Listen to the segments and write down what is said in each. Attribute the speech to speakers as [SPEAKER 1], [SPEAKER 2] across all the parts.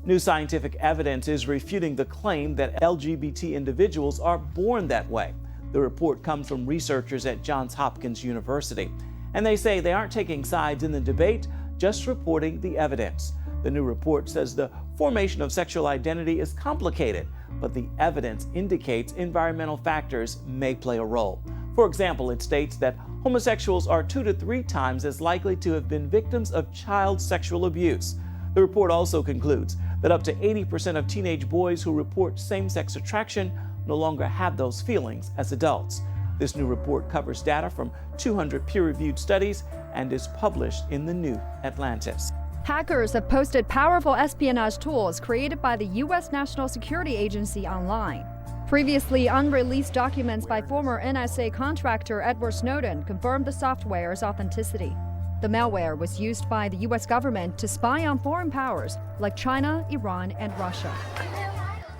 [SPEAKER 1] New scientific evidence is refuting the claim that LGBT individuals are born that way. The report comes from researchers at Johns Hopkins University, and they say they aren't taking sides in the debate, just reporting the evidence. The new report says the formation of sexual identity is complicated, but the evidence indicates environmental factors may play a role. For example, it states that homosexuals are 2 to 3 times as likely to have been victims of child sexual abuse. The report also concludes that up to 80% of teenage boys who report same-sex attraction no longer have those feelings as adults. This new report covers data from 200 peer-reviewed studies and is published in the New Atlantis.
[SPEAKER 2] Hackers have posted powerful espionage tools created by the U.S. National Security Agency online. Previously unreleased documents by former NSA contractor Edward Snowden confirmed the software's authenticity. The malware was used by the U.S. government to spy on foreign powers like China, Iran, and Russia.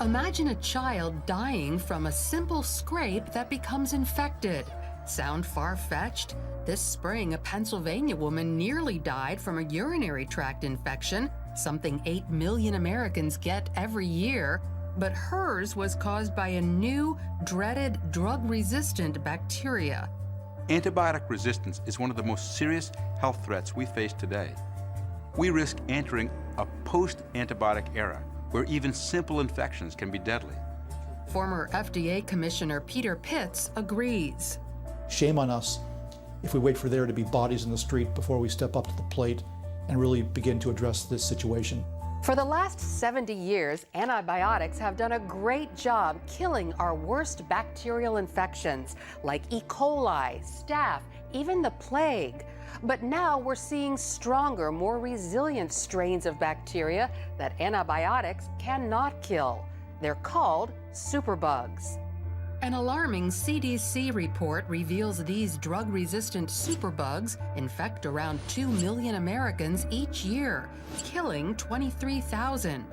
[SPEAKER 3] Imagine a child dying from a simple scrape that becomes infected. Sound far-fetched? This spring, a Pennsylvania woman nearly died from a urinary tract infection, something 8 million Americans get every year. But hers was caused by a new, dreaded, drug-resistant bacteria.
[SPEAKER 4] Antibiotic resistance is one of the most serious health threats we face today. We risk entering a post-antibiotic era where even simple infections can be deadly.
[SPEAKER 3] Former FDA Commissioner Peter Pitts agrees.
[SPEAKER 5] Shame on us if we wait for there to be bodies in the street before we step up to the plate and really begin to address this situation.
[SPEAKER 6] For the last 70 years, antibiotics have done a great job killing our worst bacterial infections like E. coli, staph, even the plague. But now we're seeing stronger, more resilient strains of bacteria that antibiotics cannot kill. They're called superbugs.
[SPEAKER 3] An alarming CDC report reveals these drug-resistant superbugs infect around 2 million Americans each year, killing 23,000.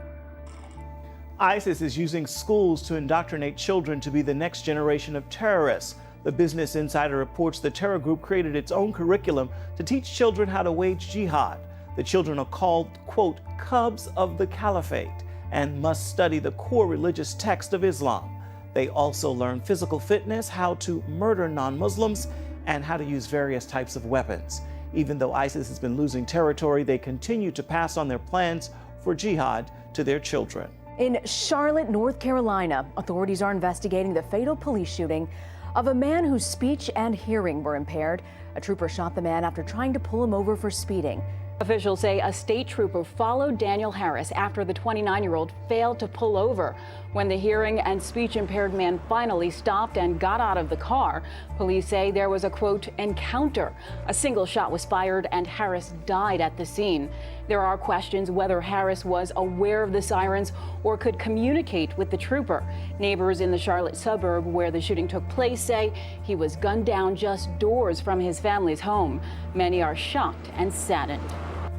[SPEAKER 1] ISIS is using schools to indoctrinate children to be the next generation of terrorists. The Business Insider reports the terror group created its own curriculum to teach children how to wage jihad. The children are called, quote, cubs of the caliphate, and must study the core religious text of Islam. They also learn physical fitness, how to murder non-Muslims, and how to use various types of weapons. Even though ISIS has been losing territory, they continue to pass on their plans for jihad to their children.
[SPEAKER 7] In Charlotte, North Carolina, authorities are investigating the fatal police shooting of a man whose speech and hearing were impaired. A trooper shot the man after trying to pull him over for speeding.
[SPEAKER 8] Officials say a state trooper followed Daniel Harris after the 29-year-old failed to pull over. When the hearing and speech impaired man finally stopped and got out of the car, police say there was a, quote, encounter. A single shot was fired and Harris died at the scene. There are questions whether Harris was aware of the sirens or could communicate with the trooper. Neighbors in the Charlotte suburb where the shooting took place say he was gunned down just doors from his family's home. Many are shocked and saddened.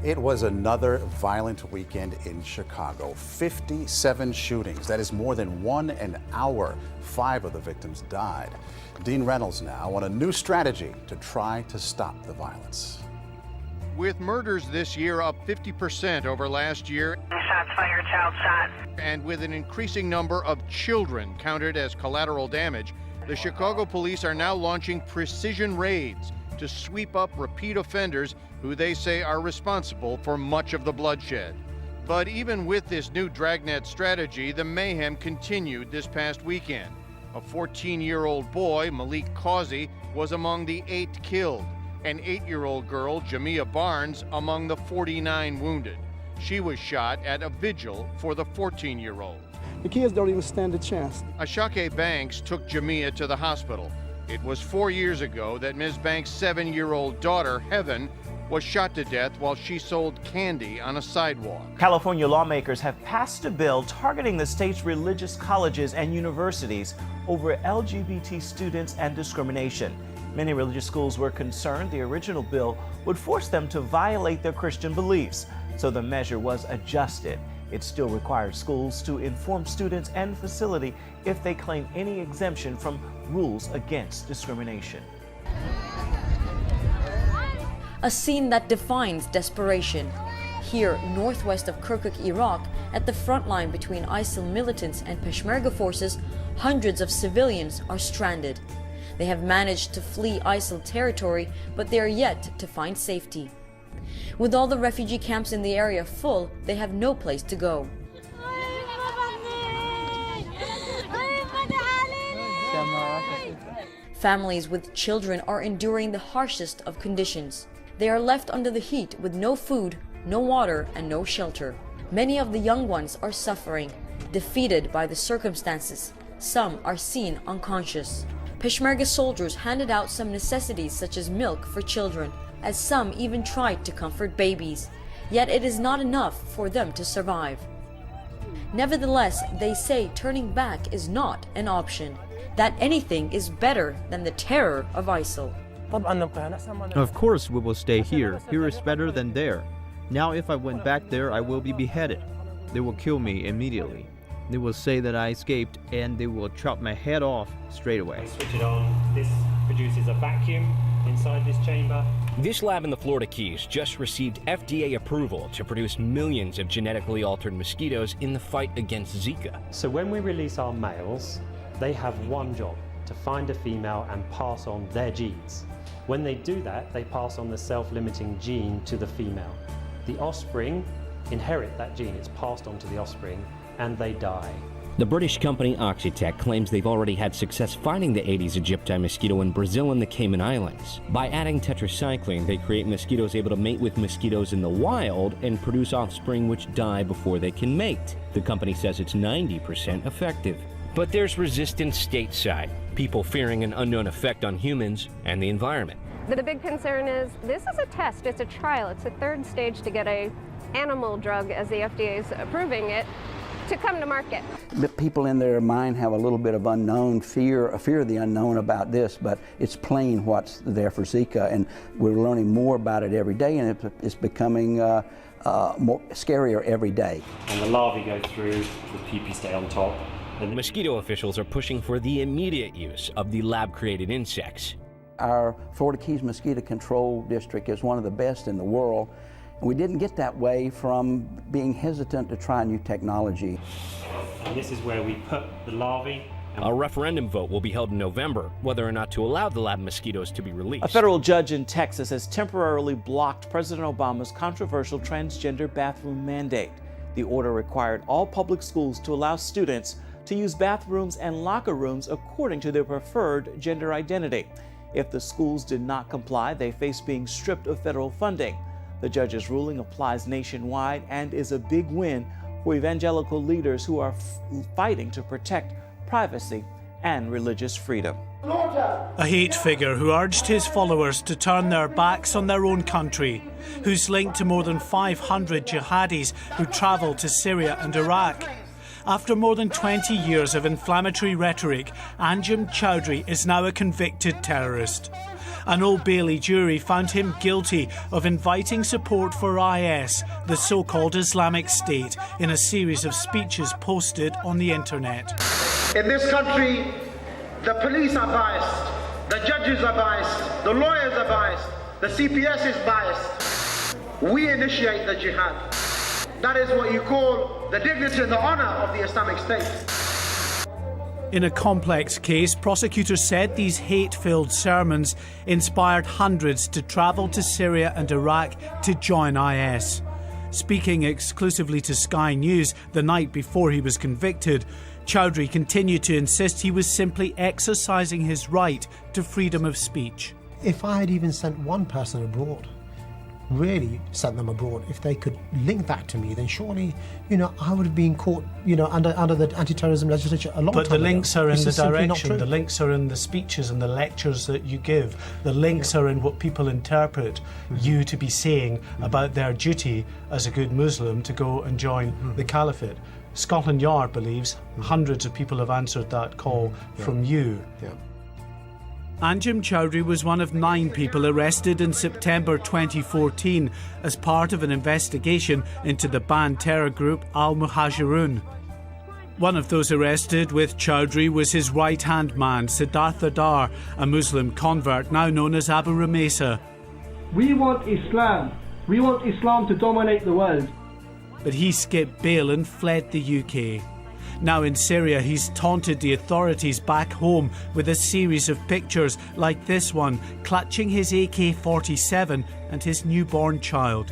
[SPEAKER 9] It was another violent weekend in Chicago. 57 shootings. That is more than 1 an hour. 5 of the victims died. Dean Reynolds now on a new strategy to try to stop the violence.
[SPEAKER 10] With murders this year up 50% over last year.
[SPEAKER 11] Shots fired, child shot.
[SPEAKER 10] And with an increasing number of children counted as collateral damage, the Chicago police are now launching precision raids to sweep up repeat offenders who they say are responsible for much of the bloodshed. But even with this new dragnet strategy, the mayhem continued this past weekend. A 14-year-old boy, Malik Causey, was among the 8 killed. An 8-year-old girl, Jamia Barnes, among the 49 wounded. She was shot at a vigil for the 14-year-old.
[SPEAKER 12] The kids don't even stand a chance.
[SPEAKER 10] Ashake Banks took Jamia to the hospital. It was 4 years ago that Ms. Banks' 7-year-old daughter, Heaven, was shot to death while she sold candy on a sidewalk.
[SPEAKER 1] California lawmakers have passed a bill targeting the state's religious colleges and universities over LGBT students and discrimination. Many religious schools were concerned the original bill would force them to violate their Christian beliefs, so the measure was adjusted. It still requires schools to inform students and facility if they claim any exemption from rules against discrimination.
[SPEAKER 13] A scene that defines desperation. here, northwest of Kirkuk, Iraq, at the front line between ISIL militants and Peshmerga forces, hundreds of civilians are stranded. They have managed to flee ISIL territory, but they are yet to find safety. With all the refugee camps in the area full, they have no place to go. Families with children are enduring the harshest of conditions. They are left under the heat with no food, no water, and no shelter. Many of the young ones are suffering, defeated by the circumstances. Some are seen unconscious. Peshmerga soldiers handed out some necessities such as milk for children, as some even tried to comfort babies. Yet it is not enough for them to survive. Nevertheless, they say turning back is not an option, that anything is better than the terror of ISIL.
[SPEAKER 14] Of course we will stay here. Here is better than there. Now if I went back there, I will be beheaded. They will kill me immediately. They will say that I escaped and they will chop my head off straight away.
[SPEAKER 15] Switch it on. This produces a vacuum inside this chamber.
[SPEAKER 16] This lab in the Florida Keys just received FDA approval to produce millions of genetically altered mosquitoes in the fight against Zika.
[SPEAKER 15] So when we release our males, they have one job, to find a female and pass on their genes. When they do that, they pass on the self-limiting gene to the female. The offspring inherit that gene, it's passed on to the offspring, and they die.
[SPEAKER 16] The British company Oxitec claims they've already had success finding the Aedes aegypti mosquito in Brazil and the Cayman Islands. By adding tetracycline, they create mosquitoes able to mate with mosquitoes in the wild and produce offspring which die before they can mate. The company says it's 90% effective. But there's resistance stateside, people fearing an unknown effect on humans and the environment.
[SPEAKER 17] The big concern is this is a test, it's a trial, it's a third stage to get a animal drug, as the FDA is approving it, to come to market.
[SPEAKER 18] The people in their mind have a little bit of unknown fear, a fear of the unknown about this, but it's plain what's there for Zika, and we're learning more about it every day, and it's becoming more scarier every day.
[SPEAKER 15] And the larvae go through, the pupae stay on top.
[SPEAKER 16] And mosquito officials are pushing for the immediate use of the lab-created insects.
[SPEAKER 18] Our Florida Keys Mosquito Control District is one of the best in the world. And we didn't get that way from being hesitant to try new technology.
[SPEAKER 15] And this is where we put the larvae.
[SPEAKER 16] A referendum vote will be held in November, whether or not to allow the lab mosquitoes to be released.
[SPEAKER 1] A federal judge in Texas has temporarily blocked President Obama's controversial transgender bathroom mandate. The order required all public schools to allow students to use bathrooms and locker rooms according to their preferred gender identity. If the schools did not comply, they face being stripped of federal funding. The judge's ruling applies nationwide and is a big win for evangelical leaders who are fighting to protect privacy and religious freedom.
[SPEAKER 19] A hate figure who urged his followers to turn their backs on their own country, who's linked to more than 500 jihadis who travelled to Syria and Iraq. After more than 20 years of inflammatory rhetoric, Anjem Choudhury is now a convicted terrorist. An Old Bailey jury found him guilty of inviting support for IS, the so-called Islamic State, in a series of speeches posted on the internet.
[SPEAKER 20] In this country, the police are biased, the judges are biased, the lawyers are biased, the CPS is biased. We initiate the jihad. That is what you call the dignity and the honor of the Islamic State.
[SPEAKER 19] In a complex case, prosecutors said these hate-filled sermons inspired hundreds to travel to Syria and Iraq to join IS. Speaking exclusively to Sky News the night before he was convicted, Choudhury continued to insist he was simply exercising his right to freedom of speech.
[SPEAKER 21] If I had even sent one person abroad, really sent them abroad, if they could link that to me, then surely, I would have been caught, under the anti-terrorism legislation a long time ago.
[SPEAKER 19] But the links are in the direction, the links are in the speeches and the lectures that you give. The links are in what people interpret you to be saying about their duty as a good Muslim to go and join the caliphate. Scotland Yard believes hundreds of people have answered that call from you. Anjem Choudhury was one of 9 people arrested in September 2014 as part of an investigation into the banned terror group Al-Muhajirun. One of those arrested with Choudhury was his right-hand man, Siddhartha a Muslim convert now known as Abu Ramesa.
[SPEAKER 22] We want Islam
[SPEAKER 12] We want Islam to dominate the world.
[SPEAKER 19] But he skipped bail and fled the UK. Now in Syria, he's taunted the authorities back home with a series of pictures like this one, clutching his AK-47 and his newborn child.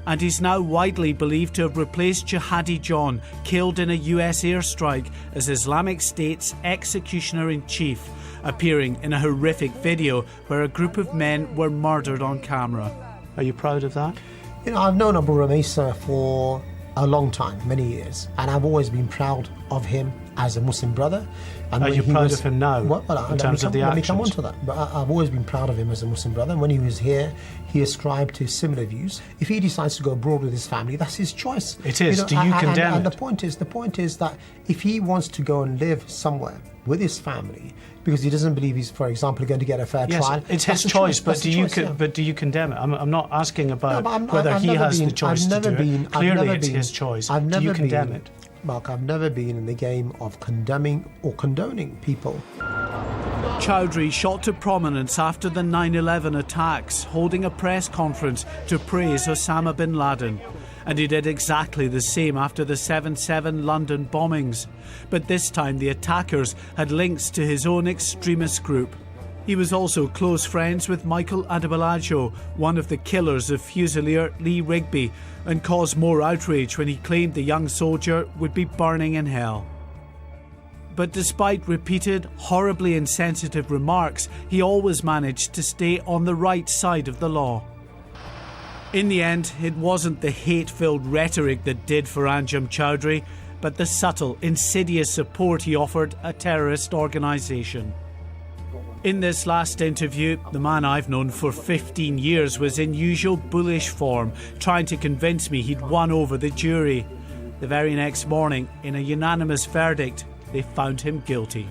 [SPEAKER 19] And he's now widely believed to have replaced Jihadi John, killed in a US airstrike, as Islamic State's executioner-in-chief, appearing in a horrific video where a group of men were murdered on camera. Are you proud of that?
[SPEAKER 21] You know, I've known Abu Ramesa for a long time, many years, and I've always been proud of him as a Muslim brother. And
[SPEAKER 19] are you proud of him now, in terms of the actions?
[SPEAKER 21] Let me come on to that. But I've always been proud of him as a Muslim brother. And when he was here, he ascribed to similar views. If he decides to go abroad with his family, that's his choice.
[SPEAKER 19] It is. Do you condemn it?
[SPEAKER 21] And the point is that if he wants to go and live somewhere with his family, because he doesn't believe he's, for example, going to get a fair trial.
[SPEAKER 19] It's his choice, but do you condemn it? I'm not asking about whether he has the choice to do it. Clearly, it's his choice. Do you condemn it?
[SPEAKER 21] Mark, I've never been in the game of condemning or condoning people.
[SPEAKER 19] Chowdhury shot to prominence after the 9/11 attacks, holding a press conference to praise Osama bin Laden. And he did exactly the same after the 7/7 London bombings. But this time the attackers had links to his own extremist group. He was also close friends with Michael Adebolajo, one of the killers of Fusilier Lee Rigby, and caused more outrage when he claimed the young soldier would be burning in hell. But despite repeated, horribly insensitive remarks, he always managed to stay on the right side of the law. In the end, it wasn't the hate-filled rhetoric that did for Anjem Choudhury, but the subtle, insidious support he offered a terrorist organisation. In this last interview, the man I've known for 15 years was in usual bullish form, trying to convince me he'd won over the jury. The very next morning, in a unanimous verdict, they found him guilty.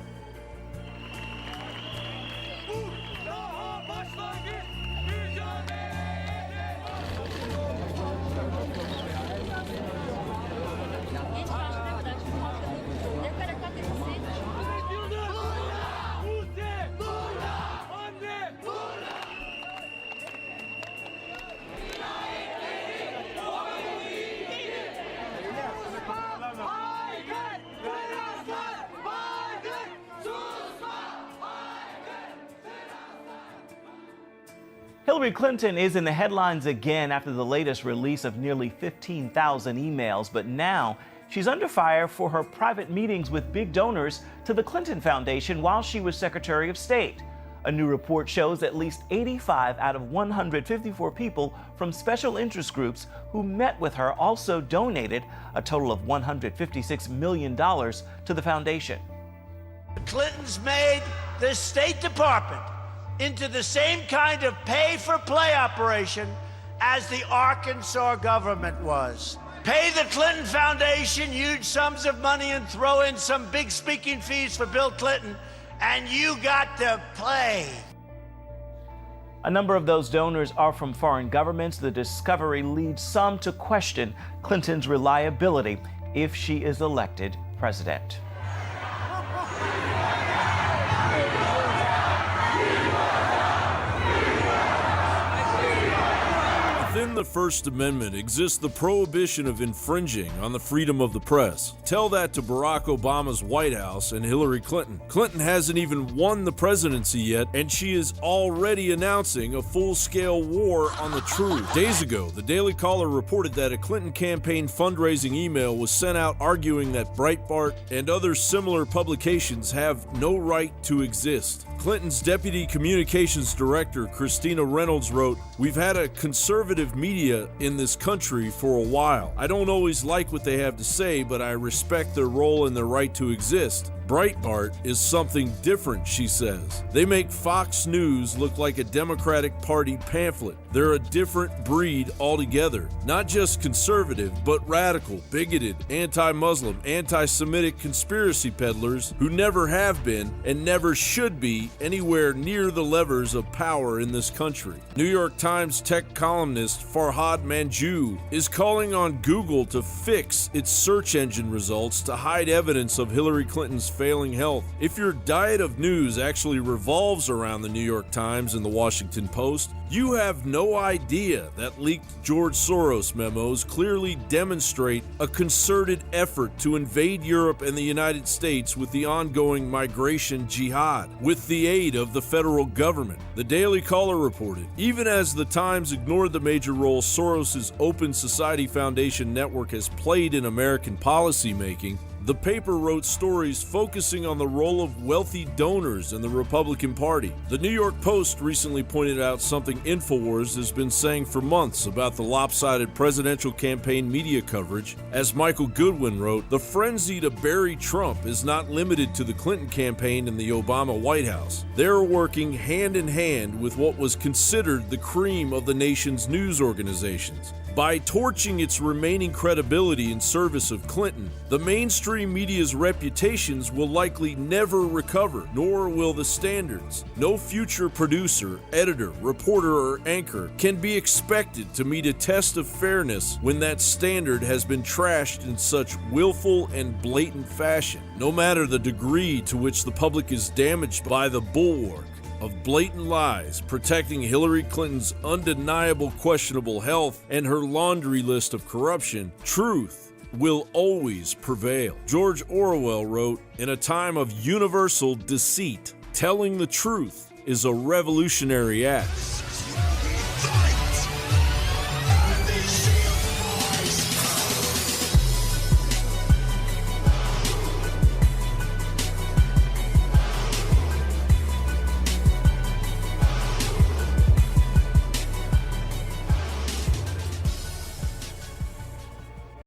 [SPEAKER 19] Hillary Clinton is in the headlines again after the latest release of nearly 15,000 emails, but now she's under fire for her private meetings with big donors to the Clinton Foundation while she was Secretary of State. A new report shows at least 85 out of 154 people from special interest groups who met with her also donated a total of $156 million to the foundation.
[SPEAKER 2] The Clintons made the State Department into the same kind of pay-for-play operation as the Arkansas government was. Pay the Clinton Foundation huge sums of money and throw in some big speaking fees for Bill Clinton, and you got to play.
[SPEAKER 1] A number of those donors are from foreign governments. The discovery leads some to question Clinton's reliability if she is elected president.
[SPEAKER 22] Within the First Amendment exists the prohibition of infringing on the freedom of the press. Tell that to Barack Obama's White House and Hillary Clinton. Clinton hasn't even won the presidency yet, and she is already announcing a full-scale war on the truth. Days ago, the Daily Caller reported that a Clinton campaign fundraising email was sent out arguing that Breitbart and other similar publications have no right to exist. Clinton's Deputy Communications Director, Christina Reynolds, wrote, "We've had a conservative media in this country for a while. I don't always like what they have to say, but I respect their role and their right to exist. Breitbart is something different," she says. "They make Fox News look like a Democratic Party pamphlet. They're a different breed altogether. Not just conservative, but radical, bigoted, anti-Muslim, anti-Semitic conspiracy peddlers who never have been and never should be anywhere near the levers of power in this country." New York Times tech columnist Farhad Manjoo is calling on Google to fix its search engine results to hide evidence of Hillary Clinton's failing health. If your diet of news actually revolves around the New York Times and the Washington Post, you have no idea that leaked George Soros memos clearly demonstrate a concerted effort to invade Europe and the United States with the ongoing migration jihad, with the aid of the federal government. The Daily Caller reported, even as the Times ignored the major role Soros' Open Society Foundation network has played in American policymaking, the paper wrote stories focusing on the role of wealthy donors in the Republican Party. The New York Post recently pointed out something InfoWars has been saying for months about the lopsided presidential campaign media coverage. As Michael Goodwin wrote, the frenzy to bury Trump is not limited to the Clinton campaign and the Obama White House. They're working hand in hand with what was considered the cream of the nation's news organizations. By torching its remaining credibility in service of Clinton, the mainstream media's reputations will likely never recover, nor will the standards. No future producer, editor, reporter, or anchor can be expected to meet a test of fairness when that standard has been trashed in such willful and blatant fashion. No matter the degree to which the public is damaged by the bulwark of blatant lies protecting Hillary Clinton's undeniable questionable health and her laundry list of corruption, truth will always prevail. George Orwell wrote, "In a time of universal deceit, telling the truth is a revolutionary act."